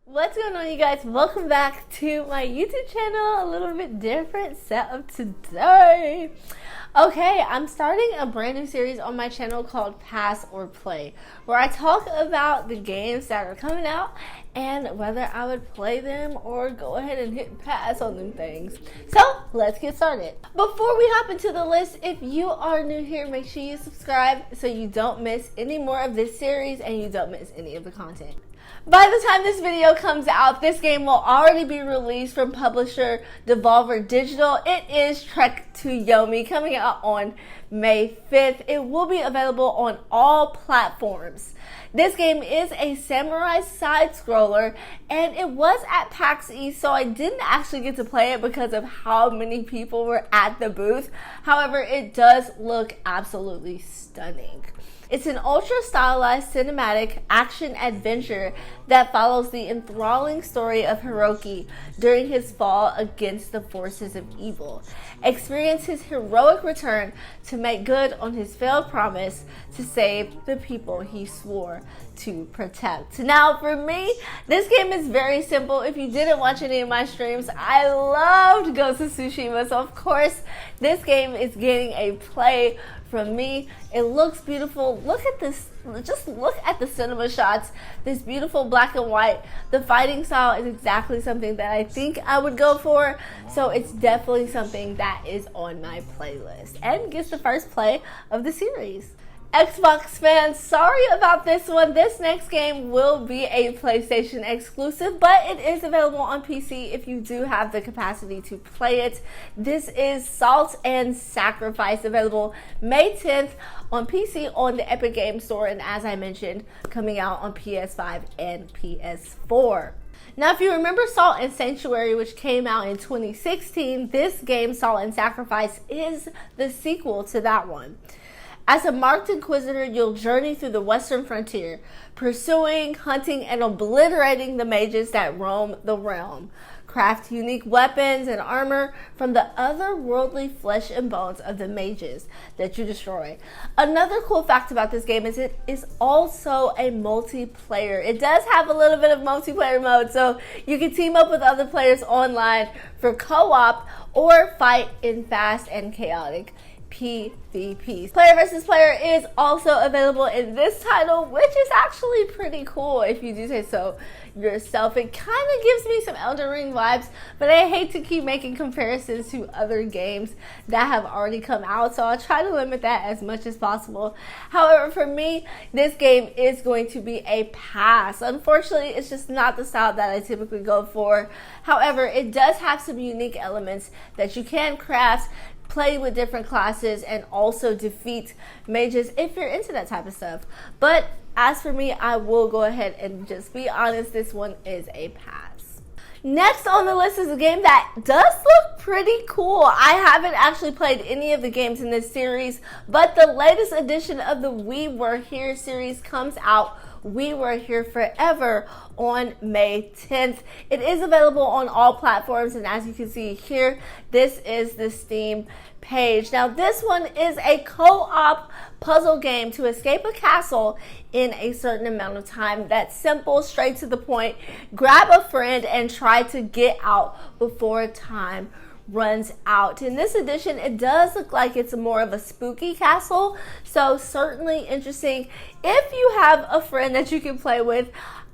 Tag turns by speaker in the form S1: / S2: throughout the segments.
S1: What's going on, you guys? Welcome back to my YouTube channel. A little bit different setup today. Okay, I'm starting a brand new series on my channel called Pass or Play, where I talk about the games that are coming out and whether I would play them or go ahead and hit pass on them things. So let's get started. Before we hop into the list, if you are new here, make sure you subscribe so you don't miss any more of this series and you don't miss any of the content. By the time this video comes out, this game will already be released from publisher Devolver Digital. It is Trek to Yomi, coming out on May 5th. It will be available on all platforms. This game is a samurai side-scroller, and it was at PAX East, so I didn't actually get to play it because of how many people were at the booth. However, it does look absolutely stunning. It's an ultra-stylized cinematic action-adventure that follows the enthralling story of Hiroki during his fall against the forces of evil. Experience his heroic return to make good on his failed promise to save the people he swore to protect. Now, for me, this game is very simple. If you didn't watch any of my streams, I loved Ghost of Tsushima, so of course, this game is getting a play from me. It looks beautiful. Look at this. Just look at the cinema shots. This beautiful black and white. The fighting style is exactly something that I think I would go for. So it's definitely something that is on my playlist and gets the first play of the series. Xbox fans, sorry about this one. This next game will be a PlayStation exclusive, but it is available on PC if you do have the capacity to play it. This is Salt and Sacrifice, available May 10th on PC on the Epic Games Store, and as I mentioned, coming out on PS5 and PS4. Now, if you remember Salt and Sanctuary, which came out in 2016, this game, Salt and Sacrifice, is the sequel to that one. As a marked inquisitor, you'll journey through the western frontier, pursuing, hunting, and obliterating the mages that roam the realm. Craft unique weapons and armor from the otherworldly flesh and bones of the mages that you destroy. Another cool fact about this game is it is also a multiplayer. It does have a little bit of multiplayer mode, so you can team up with other players online for co-op or fight in fast and chaotic PvP. Player versus player is also available in this title, which is actually pretty cool if you do say so yourself. It kind of gives me some Elden Ring vibes, but I hate to keep making comparisons to other games that have already come out, so I'll try to limit that as much as possible. However, for me, this game is going to be a pass. Unfortunately, it's just not the style that I typically go for. However, it does have some unique elements that you can craft, play with different classes, and also defeat mages if you're into that type of stuff. But as for me, I will go ahead and just be honest, this one is a pass. Next on the list is a game that does look pretty cool. I haven't actually played any of the games in this series, but the latest edition of the We Were Here series comes out, We Were Here Forever, on May 10th. It is available on all platforms, and as you can see here, this is the Steam page. Now, this one is a co-op puzzle game to escape a castle in a certain amount of time. That's simple, straight to the point. Grab a friend and try to get out before time runs out. In this edition, it does look like it's more of a spooky castle, so certainly interesting if you have a friend that you can play with.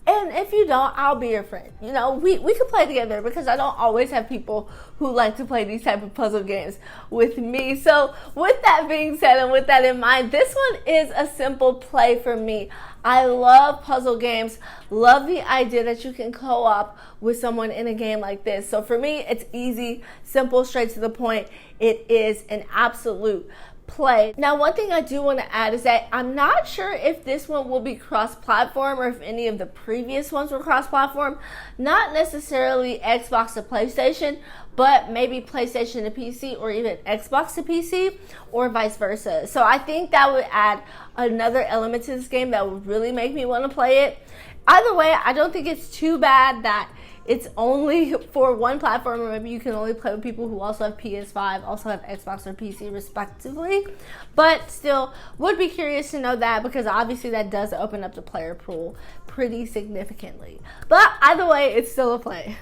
S1: And if you don't, I'll be your friend. You know, we can play together because I don't always have people who like to play these type of puzzle games with me. So with that being said and with that in mind, this one is a simple play for me. I love puzzle games, love the idea that you can co-op with someone in a game like this. So for me, it's easy, simple, straight to the point. It is an absolute play. Now, one thing I do want to add is that I'm not sure if this one will be cross-platform or if any of the previous ones were cross-platform. Not necessarily Xbox to PlayStation, but maybe PlayStation to PC or even Xbox to PC or vice versa. So I think that would add another element to this game that would really make me want to play it. Either way, I don't think it's too bad that it's only for one platform, or maybe you can only play with people who also have PS5, also have Xbox or PC respectively. But still, would be curious to know that, because obviously that does open up the player pool pretty significantly. But either way, it's still a play.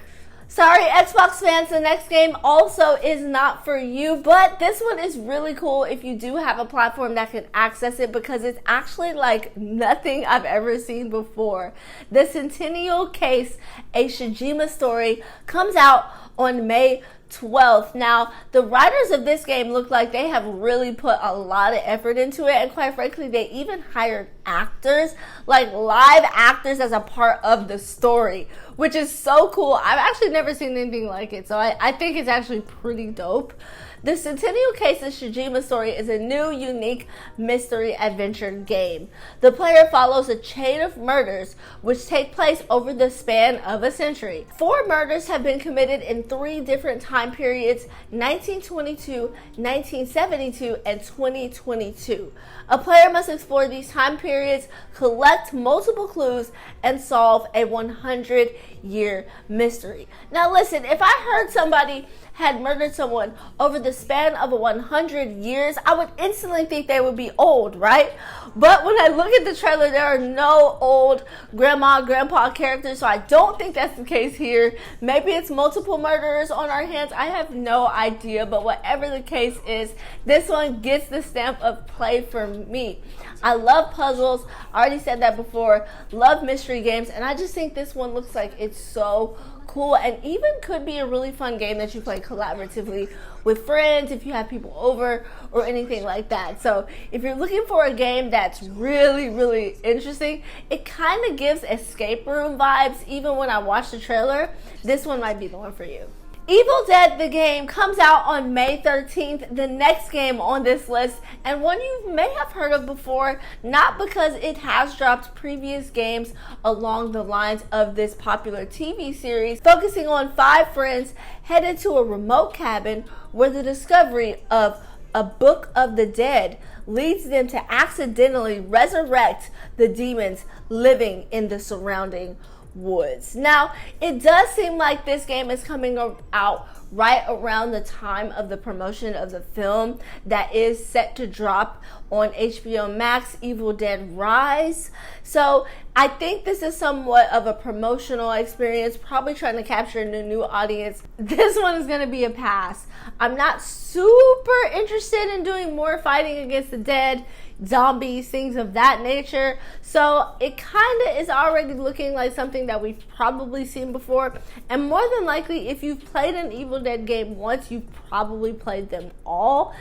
S1: Sorry, Xbox fans, the next game also is not for you, but this one is really cool if you do have a platform that can access it, because it's actually like nothing I've ever seen before. The Centennial Case, a Shijima story, comes out on May 12th. Now, the writers of this game look like they have really put a lot of effort into it, and quite frankly, they even hired actors, like live actors, as a part of the story, which is so cool. I've actually never seen anything like it, so I think it's actually pretty dope. The Centennial Case of Shijima story is a new, unique mystery adventure game. The player follows a chain of murders which take place over the span of a century. 4 murders have been committed in 3 different time periods: 1922, 1972, and 2022. A player must explore these time periods, collect multiple clues, and solve a 100-year mystery. Now listen, if I heard somebody had murdered someone over the span of 100 years, I would instantly think they would be old, right? But when I look at the trailer, there are no old grandma, grandpa characters, so I don't think that's the case here. Maybe it's multiple murderers on our hands. I have no idea, but whatever the case is, this one gets the stamp of play for me. I love puzzles. I already said that before. Love mystery games, and I just think this one looks like it's so cool, and even could be a really fun game that you play collaboratively with friends if you have people over or anything like that. So if you're looking for a game that's really, really interesting, it kind of gives escape room vibes. Even when I watched the trailer, this one might be the one for you. Evil Dead, the game, comes out on May 13th, the next game on this list, and one you may have heard of before, not because it has dropped previous games along the lines of this popular TV series, focusing on 5 friends headed to a remote cabin where the discovery of a Book of the Dead leads them to accidentally resurrect the demons living in the surrounding woods. Now, it does seem like this game is coming out right around the time of the promotion of the film that is set to drop on HBO Max, Evil Dead Rise. So I think this is somewhat of a promotional experience, probably trying to capture a new audience. This one is going to be a pass. I'm not super interested in doing more fighting against the dead, zombies, things of that nature. So it kind of is already looking like something that we've probably seen before. And more than likely, if you've played an Evil Dead game once, you've probably played them all.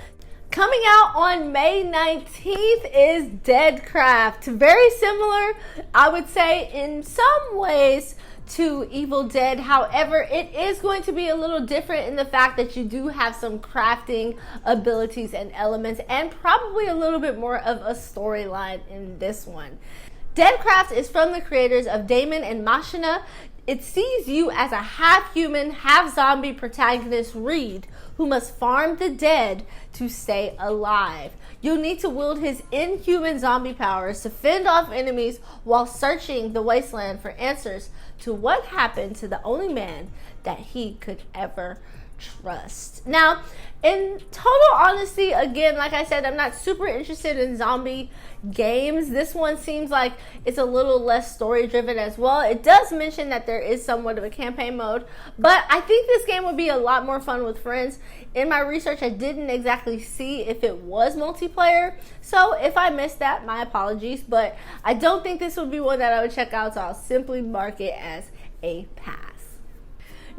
S1: Coming out on May 19th is Deadcraft. Very similar, I would say, in some ways to Evil Dead. However, it is going to be a little different in the fact that you do have some crafting abilities and elements, and probably a little bit more of a storyline in this one. Deadcraft is from the creators of Daemon and Machina. It sees you as a half-human, half-zombie protagonist, Reed, who must farm the dead to stay alive. You'll need to wield his inhuman zombie powers to fend off enemies while searching the wasteland for answers to what happened to the only man that he could ever trust. Now, in total honesty, again, like I said, I'm not super interested in zombie games. This one seems like it's a little less story driven as well. It does mention that there is somewhat of a campaign mode, but I think this game would be a lot more fun with friends. In my research, I didn't exactly see if it was multiplayer, so if I missed that, my apologies, but I don't think this would be one that I would check out, so I'll simply mark it as a pass.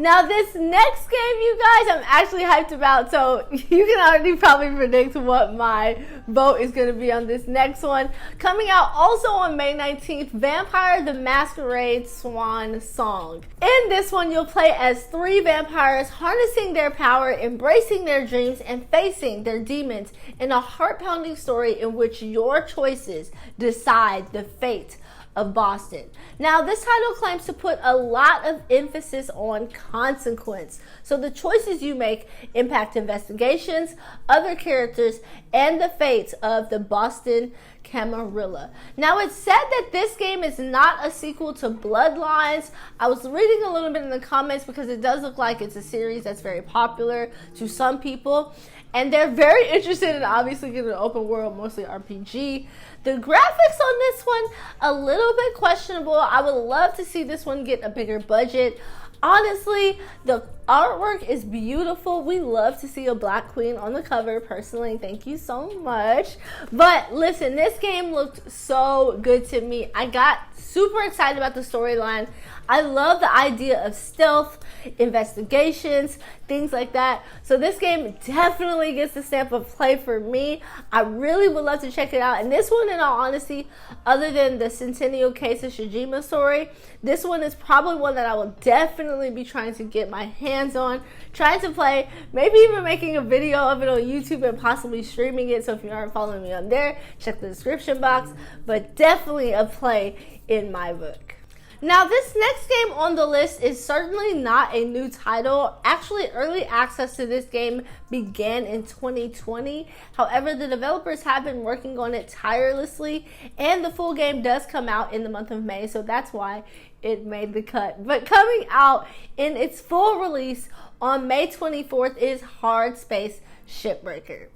S1: Now, this next game, you guys, I'm actually hyped about, so you can already probably predict what my vote is going to be on this next one. Coming out also on May 19th, Vampire the Masquerade Swan Song. In this one, you'll play as 3 vampires harnessing their power, embracing their dreams, and facing their demons in a heart-pounding story in which your choices decide the fate of Boston. Now, this title claims to put a lot of emphasis on consequence. So the choices you make impact investigations, other characters, and the fates of the Boston Camarilla. Now, it's said that this game is not a sequel to Bloodlines. I was reading a little bit in the comments because it does look like it's a series that's very popular to some people. And they're very interested in obviously getting an open world, mostly RPG. The graphics on this one, a little bit questionable. I would love to see this one get a bigger budget. Honestly, the artwork is beautiful. We love to see a Black Queen on the cover, personally. Thank you so much. But listen, this game looked so good to me. I got super excited about the storyline. I love the idea of stealth, investigations, things like that. So this game definitely gets the stamp of play for me. I really would love to check it out. And this one, in all honesty, other than the Centennial Case of Shijima story, this one is probably one that I will definitely be trying to get my hands on, trying to play, maybe even making a video of it on YouTube and possibly streaming it. So if you aren't following me on there, check the description box. But definitely a play in my book. Now, this next game on the list is certainly not a new title. Actually, early access to this game began in 2020. However, the developers have been working on it tirelessly, and the full game does come out in the month of May, so that's why it made the cut. But coming out in its full release on May 24th is Hard Space Shipbreaker.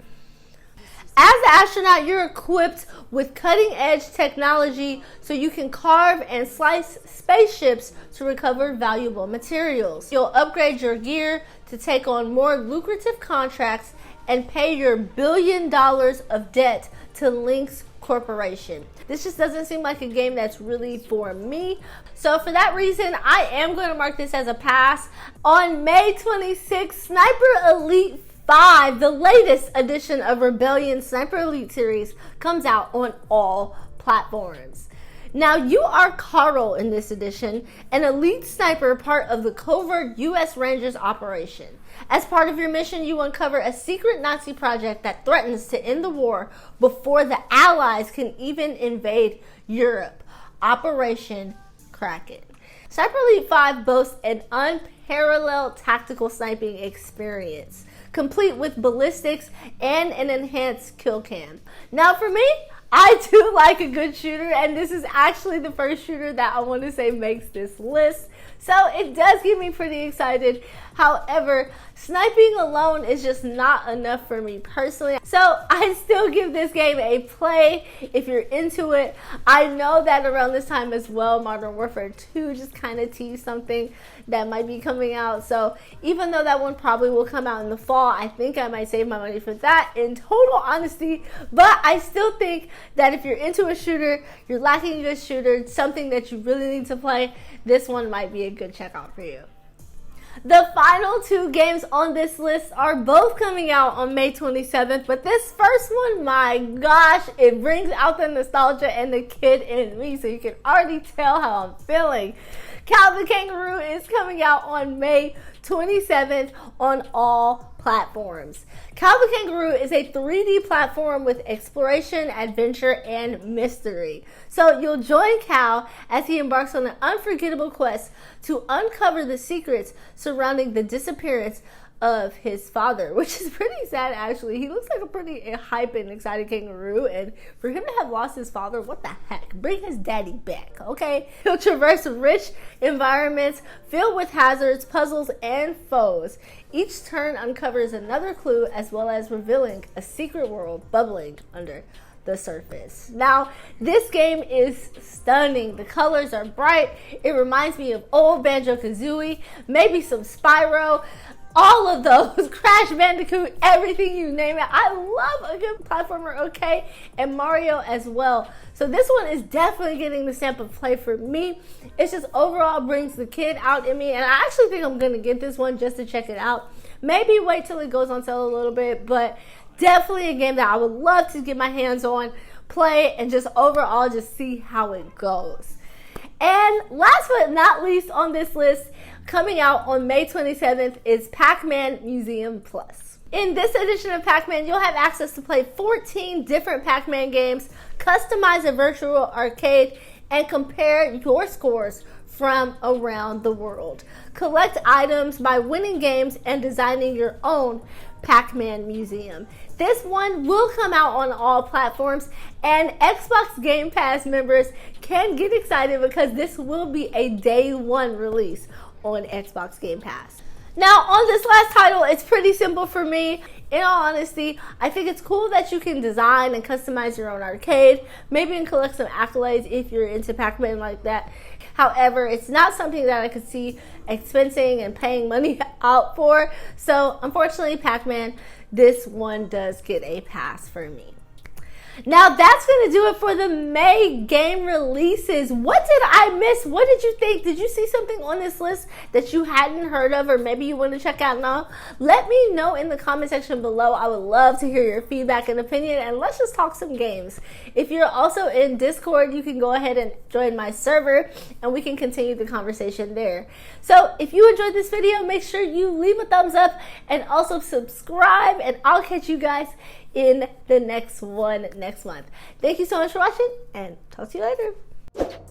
S1: As an astronaut, you're equipped with cutting-edge technology so you can carve and slice spaceships to recover valuable materials. You'll upgrade your gear to take on more lucrative contracts and pay your $1 billion of debt to Lynx Corporation. This just doesn't seem like a game that's really for me. So for that reason, I am going to mark this as a pass. On May 26th, Sniper Elite 5, the latest edition of Rebellion Sniper Elite series, comes out on all platforms. Now, you are Carl in this edition, an elite sniper part of the covert U.S. Rangers operation. As part of your mission, you uncover a secret Nazi project that threatens to end the war before the Allies can even invade Europe. Operation Kraken. Sniper Elite 5 boasts an unparalleled tactical sniping experience, complete with ballistics and an enhanced kill cam. Now for me, I do like a good shooter, and this is actually the first shooter that I want to say makes this list. So it does get me pretty excited. However, sniping alone is just not enough for me personally. So I still give this game a play if you're into it. I know that around this time as well, Modern Warfare 2 just kind of teased something that might be coming out. So even though that one probably will come out in the fall, I think I might save my money for that in total honesty. But I still think that if you're into a shooter, you're lacking a good shooter, something that you really need to play, this one might be a good checkout for you. The final two games on this list are both coming out on May 27th, but this first one, my gosh, it brings out the nostalgia and the kid in me, so you can already tell how I'm feeling. Cal the Kangaroo is coming out on May 27th on all platforms. Cal the Kangaroo is a 3D platform with exploration, adventure, and mystery. So you'll join Cal as he embarks on an unforgettable quest to uncover the secrets surrounding the disappearance of his father, which is pretty sad actually. He looks like a pretty hype and excited kangaroo, and for him to have lost his father, what the heck? Bring his daddy back, okay? He'll traverse rich environments filled with hazards, puzzles, and foes. Each turn uncovers another clue as well as revealing a secret world bubbling under the surface. Now, this game is stunning. The colors are bright. It reminds me of old Banjo-Kazooie, maybe some Spyro, all of those, Crash Bandicoot, everything you name it. I love a good platformer, okay? And Mario as well. So this one is definitely getting the stamp of play for me. It's just overall brings the kid out in me, and I actually think I'm gonna get this one just to check it out. Maybe wait till it goes on sale a little bit, but definitely a game that I would love to get my hands on, play, and just overall just see how it goes. And last but not least on this list, coming out on May 27th is Pac-Man Museum Plus. In this edition of Pac-Man, you'll have access to play 14 different Pac-Man games, customize a virtual arcade, and compare your scores from around the world. Collect items by winning games and designing your own Pac-Man museum. This one will come out on all platforms, and Xbox Game Pass members can get excited because this will be a day one release on Xbox Game Pass. Now, on this last title, it's pretty simple for me. In all honesty, I think it's cool that you can design and customize your own arcade. Maybe you can collect some accolades if you're into Pac-Man like that. However, it's not something that I could see expensing and paying money out for. So, unfortunately, Pac-Man, this one does get a pass for me. Now, that's going to do it for the May game releases. What did I miss? What did you think? Did you see something on this list that you hadn't heard of, or maybe you want to check out now? Let me know in the comment section below. I would love to hear your feedback and opinion, and let's just talk some games. If you're also in Discord, you can go ahead and join my server, and we can continue the conversation there. So if you enjoyed this video, make sure you leave a thumbs up and also subscribe, and I'll catch you guys in the next one next month. Thank you so much for watching, and talk to you later.